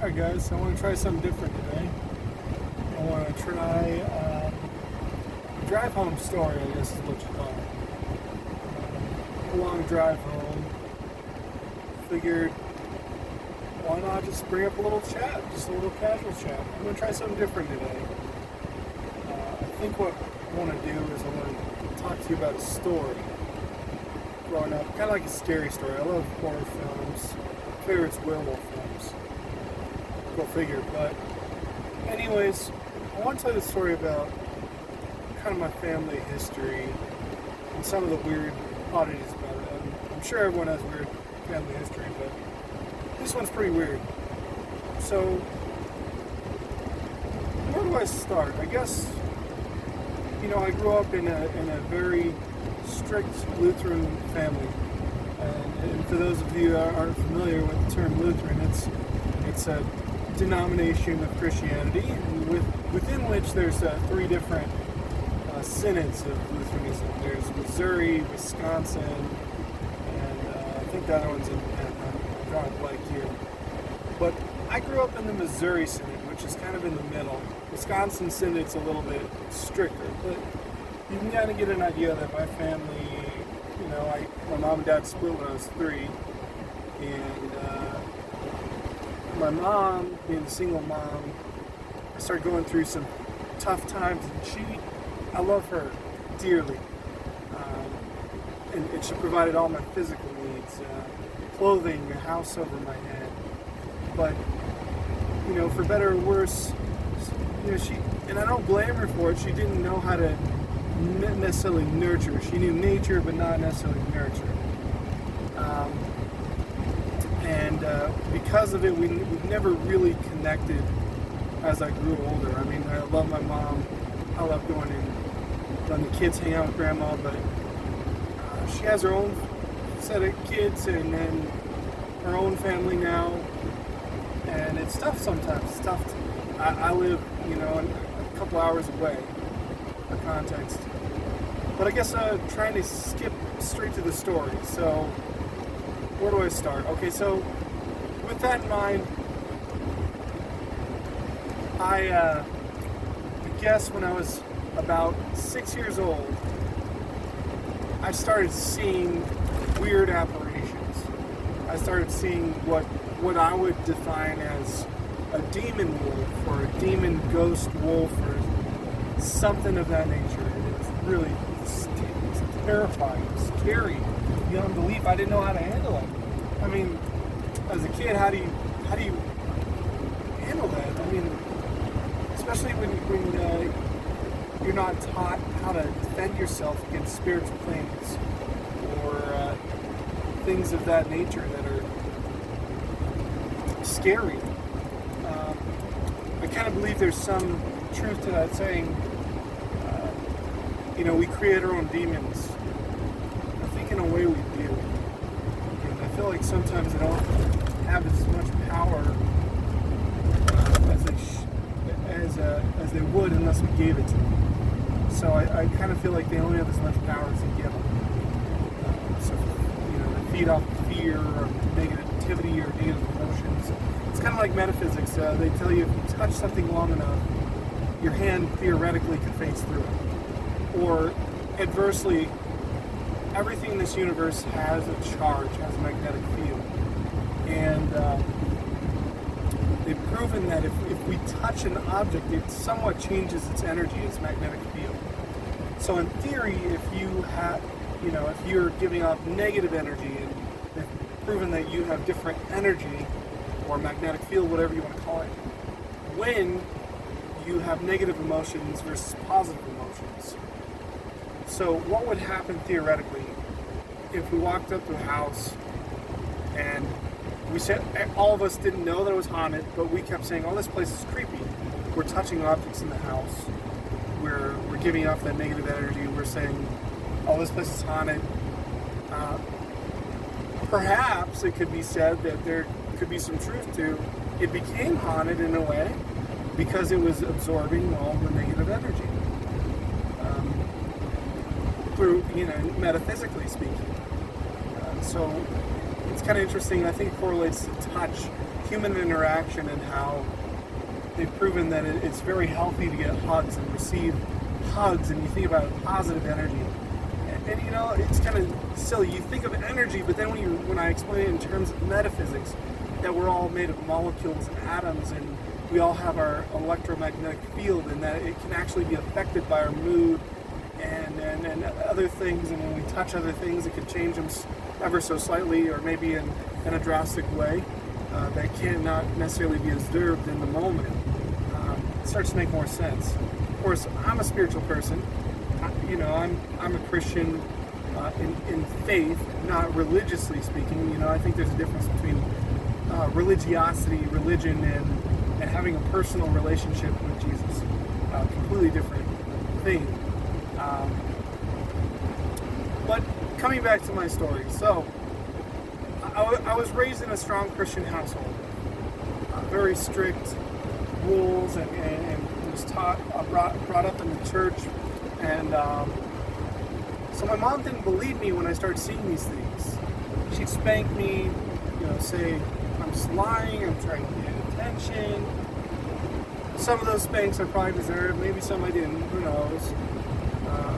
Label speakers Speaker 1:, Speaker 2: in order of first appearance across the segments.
Speaker 1: Alright guys, I want to try something different today. I want to try a drive home story, I guess is what you call it. A long drive home. Figured, why not just bring up a little chat, just a little casual chat. I'm going to try something different today. I think what I want to do is I want to talk to you about a story. Growing up, kind of like a scary story. I love horror films. My favorite's werewolf films. Go figure. But anyways, I want to tell you the story about kind of my family history and some of the weird oddities about it. I'm sure everyone has weird family history, but this one's pretty weird. So, where do I start? I guess, I grew up in a very strict Lutheran family. And for those of you that aren't familiar with the term Lutheran, it's a denomination of Christianity, and within which there's three different synods of Lutheranism. There's Missouri, Wisconsin, and I think the other one's independent. I'm drawing a blank here. But I grew up in the Missouri Synod, which is kind of in the middle. Wisconsin Synod's a little bit stricter, but you can kind of get an idea that my family, my mom and dad split when I was 3, and my mom, being a single mom, I started going through some tough times, and I love her dearly, and she provided all my physical needs, clothing, a house over my head, but, for better or worse, and I don't blame her for it, she didn't know how to necessarily nurture. She knew nature, but not necessarily nurture. And because of it, we never really connected as I grew older. I mean, I love my mom. I love going and letting the kids hang out with grandma, but she has her own set of kids and then her own family now. And it's tough sometimes. It's tough. I live, a couple hours away. For context. But I guess trying to skip straight to the story. So, where do I start? Okay, so with that in mind, I guess when I was about 6 years old, I started seeing weird apparitions. I started seeing what I would define as a demon wolf or a demon ghost wolf or something of that nature. It was really terrifying, scary, beyond belief. I didn't know how to handle it. I mean, as a kid, how do you handle that? I mean, especially when you're not taught how to defend yourself against spiritual things or things of that nature that are scary. I kind of believe there's some truth to that saying. We create our own demons. I think in a way we do. And I feel like sometimes they don't have as much power as they would unless we gave it to them. So I kind of feel like they only have as much power as they give them. So they feed off fear or negativity or negative emotions. It's kind of like metaphysics. They tell you if you touch something long enough, your hand theoretically could phase through it. Or adversely, everything in this universe has a charge, has a magnetic field. And they've proven that if we touch an object, it somewhat changes its energy, its magnetic field. So in theory, if you're giving off negative energy, and they've proven that you have different energy, or magnetic field, whatever you want to call it, when you have negative emotions versus positive emotions. So what would happen theoretically if we walked up to a house and we said, all of us didn't know that it was haunted, but we kept saying, oh, this place is creepy. We're touching objects in the house. We're giving off that negative energy. We're saying, oh, this place is haunted. Perhaps it could be said that there could be some truth to it became haunted in a way because it was absorbing all the negative energy. Through, metaphysically speaking. So it's kind of interesting. I think it correlates to touch, human interaction, and how they've proven that it's very healthy to get hugs and receive hugs, and you think about positive energy. And you know, it's kind of silly. You think of energy, but then when I explain it in terms of metaphysics, that we're all made of molecules and atoms, and we all have our electromagnetic field, and that it can actually be affected by our mood and other things. And when we touch other things, it can change them ever so slightly, or maybe in a drastic way that cannot necessarily be observed in the moment. It starts to make more sense. Of course, I'm a spiritual person. You know, I'm a Christian in faith, not religiously speaking. You know, I think there's a difference between religiosity, religion, and having a personal relationship with Jesus. Completely different thing. But coming back to my story, so I was raised in a strong Christian household, very strict rules, and was brought up in the church, and so my mom didn't believe me when I started seeing these things. She'd spank me, you know, say I'm just lying, I'm trying to get attention. Some of those spanks I probably deserved, maybe some I didn't, who knows.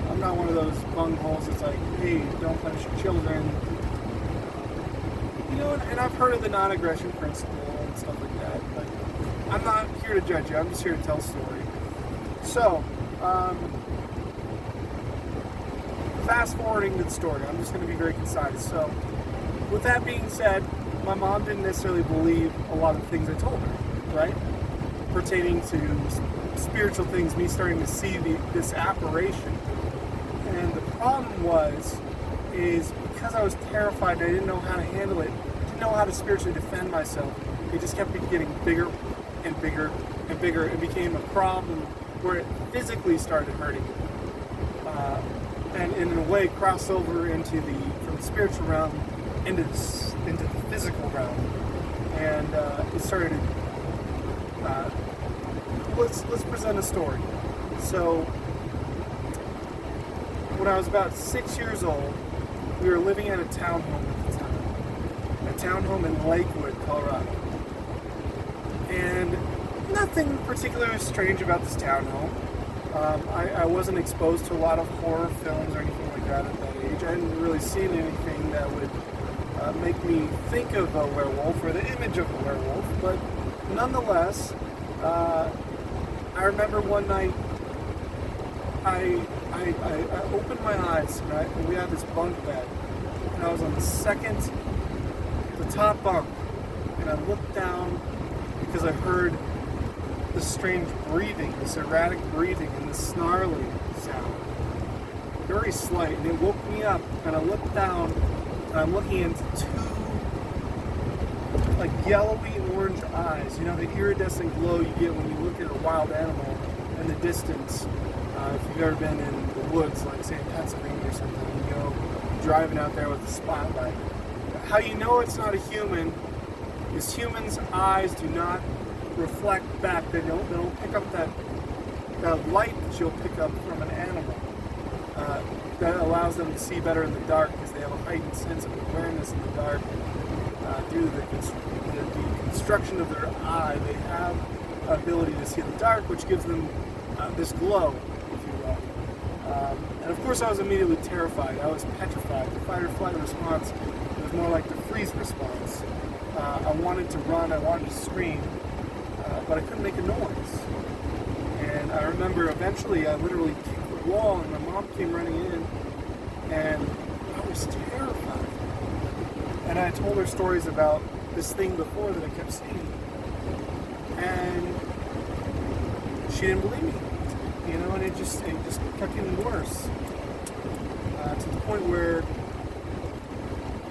Speaker 1: I'm not one of those bungholes that's like, hey, don't punish your children. You know, and I've heard of the non-aggression principle and stuff like that, but I'm not here to judge you, I'm just here to tell a story. So, fast forwarding to the story, I'm just going to be very concise. So, with that being said, my mom didn't necessarily believe a lot of the things I told her, right? Pertaining to spiritual things, me starting to see this apparition. And the problem is because I was terrified, I didn't know how to handle it, didn't know how to spiritually defend myself. It just kept getting bigger and bigger and bigger. It became a problem where it physically started hurting me. And in a way crossed over from the spiritual realm into the physical realm. And it started, let's present a story. So, when I was about 6 years old, we were living at a townhome at the time. A townhome in Lakewood, Colorado. And nothing particularly strange about this townhome. I wasn't exposed to a lot of horror films or anything like that at that age. I hadn't really seen anything that would make me think of a werewolf or the image of a werewolf. But nonetheless, I remember one night I opened my eyes, and we had this bunk bed, and I was on the top bunk, and I looked down because I heard this strange breathing, this erratic breathing, and this snarling sound, very slight, and it woke me up, and I looked down, and I'm looking into two, like, yellowy and orange eyes, you know, the iridescent glow you get when you look at a wild animal in the distance. If you've ever been in the woods, like say in Pennsylvania or something, you go driving out there with a spotlight. How you know it's not a human is humans' eyes do not reflect back. They don't pick up that light that you'll pick up from an animal. That allows them to see better in the dark because they have a heightened sense of awareness in the dark. Due to the construction of their eye, they have the ability to see in the dark, which gives them this glow, if you will. And of course I was immediately terrified. I was petrified. The fight or flight response was more like the freeze response. I wanted to run, I wanted to scream, but I couldn't make a noise. And I remember eventually I literally kicked the wall and my mom came running in, and I was terrified. And I told her stories about this thing before that I kept seeing. And she didn't believe me. You know, and it just kept getting worse. To the point where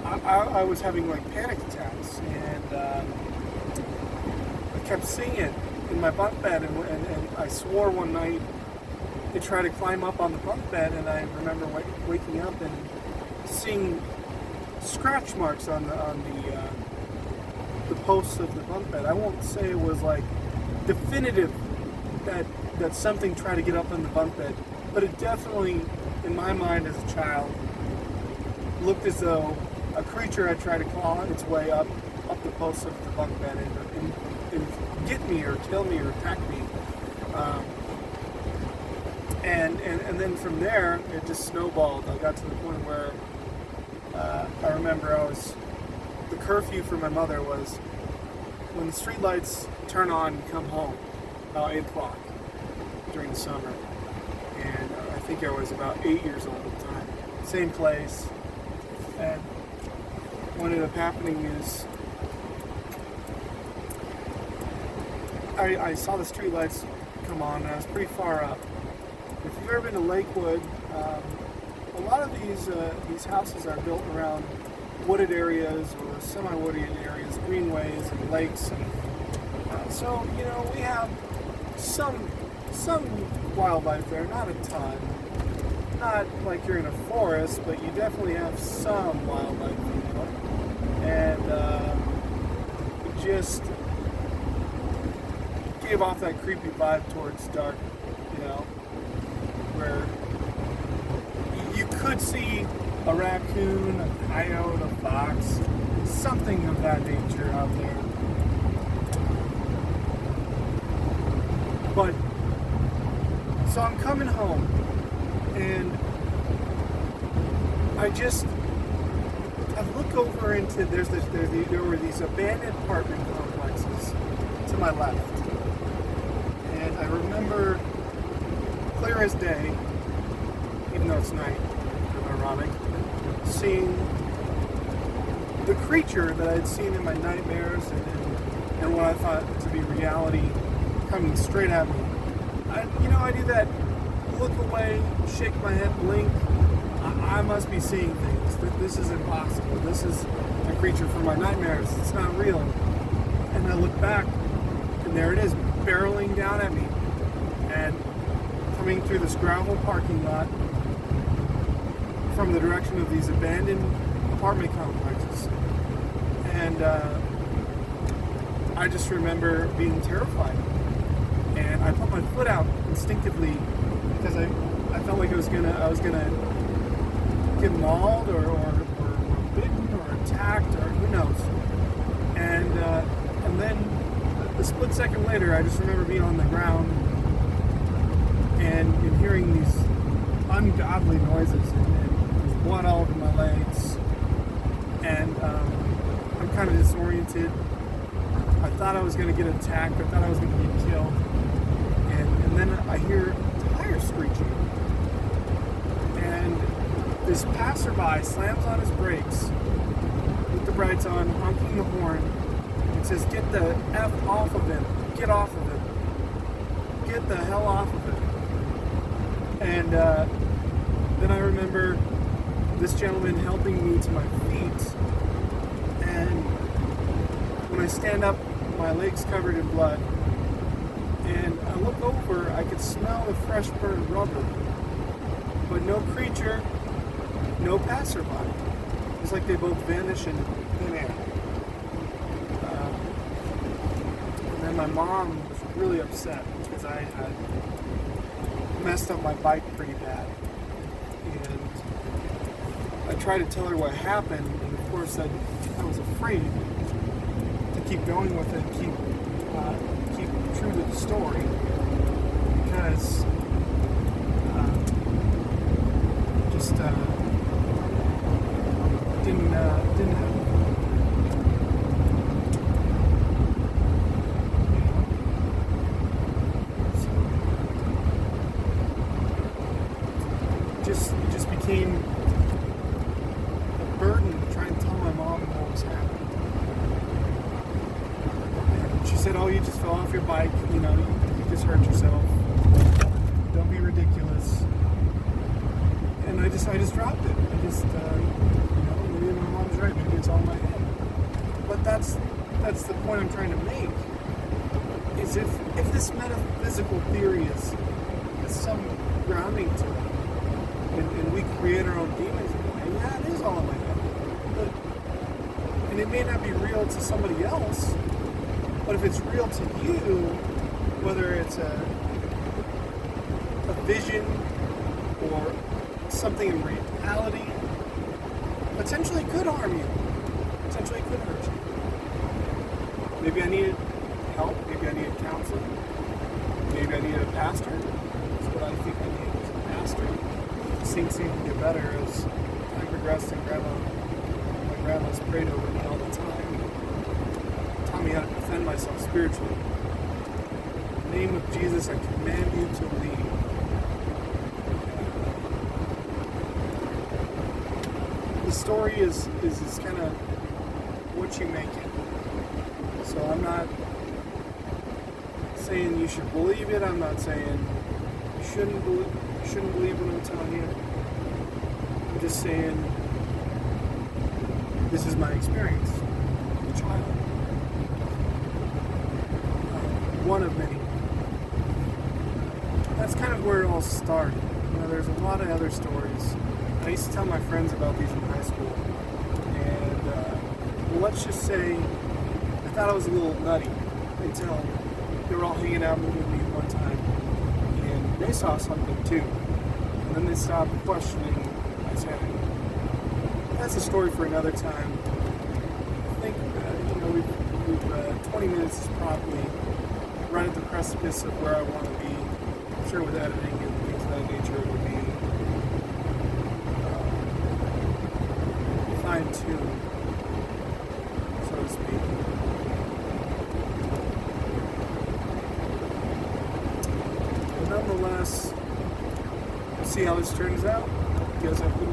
Speaker 1: I was having like panic attacks, and I kept seeing it in my bunk bed, and I swore one night to try to climb up on the bunk bed, and I remember waking up and seeing scratch marks on the posts of the bunk bed. I won't say it was like definitive that something tried to get up on the bunk bed, but it definitely, in my mind as a child, looked as though a creature had tried to claw its way up the posts of the bunk bed and get me or kill me or attack me. And then from there, it just snowballed. I got to the point where I remember the curfew for my mother was when the street lights turn on, you come home about 8 o'clock during the summer. And I think I was about 8 years old at the time. Same place. And what ended up happening is I saw the street lights come on, and I was pretty far up. If you've ever been to Lakewood, a lot of these houses are built around wooded areas or semi-wooded areas, greenways and lakes, and so we have some wildlife there, not a ton, not like you're in a forest, but you definitely have some wildlife, and it just gave off that creepy vibe towards dark, where you could see a raccoon, a coyote, a fox, something of that nature out there. But, so I'm coming home, and I look over into, there were these abandoned apartment complexes to my left. And I remember, clear as day, even though it's night, kind of ironic, seeing the creature that I'd seen in my nightmares and what I thought to be reality coming straight at me. I do that, look away, shake my head, blink. I must be seeing things. This is impossible. This is a creature from my nightmares. It's not real. And I look back, and there it is, barreling down at me, and coming through this gravel parking lot from the direction of these abandoned apartment complexes. And I just remember being terrified. And I put my foot out instinctively because I felt like I was gonna get mauled or bitten or attacked or who knows. And then a split second later, I just remember being on the ground and hearing these ungodly noises and there's blood all over my legs. And I'm kind of disoriented. I thought I was going to get attacked. I thought I was going to get killed. And then I hear tires screeching. And this passerby slams on his brakes with the brights on, honking the horn, and says, "Get the F off of him. Get off of him. Get the hell off of him." And then I remember this gentleman helping me to my feet. And when I stand up, my legs covered in blood. And I look over, I could smell the fresh burned rubber. But no creature, no passerby. It was like they both vanished in thin air. And then my mom was really upset because I had messed up my bike pretty bad. And I tried to tell her what happened, and of course I was afraid to keep going with it, keep true to the story, because just didn't have. It just became a burden to try and tell my mom what was happening. And she said, "Oh, you just fell off your bike, you just hurt yourself. Don't be ridiculous." And I just dropped it. Maybe my mom's right, maybe it's all in my head. But that's the point I'm trying to make. Is if this metaphysical theory has some grounding to it, and we create our own demons, and yeah, it is all in my head. And it may not be real to somebody else, but if it's real to you, whether it's a vision or something in reality, potentially could harm you, potentially could hurt you. Maybe I needed help, maybe I needed counseling, maybe I needed a pastor. That's what I think I needed, was a pastor. Things seemed to get better as time progressed, and my grandma's prayed over me all the time, taught me how to defend myself spiritually. In the name of Jesus, I command you to leave. The story is kind of what you make it. So I'm not saying you should believe it. I'm not saying you shouldn't believe what I'm telling you. I'm just saying this is my experience as a child. One of many. That's kind of where it all started. There's a lot of other stories. I used to tell my friends about these in high school. And, well, let's just say I thought I was a little nutty until they were all hanging out with me one time. And they saw something too. And then they stopped questioning my sanity. That's a story for another time. I think, we've 20 minutes is probably right at the precipice of where I want to be. I'm sure with editing and things of that nature, it would be fine-tuned, so to speak. But nonetheless, we'll see how this turns out. You guys have a good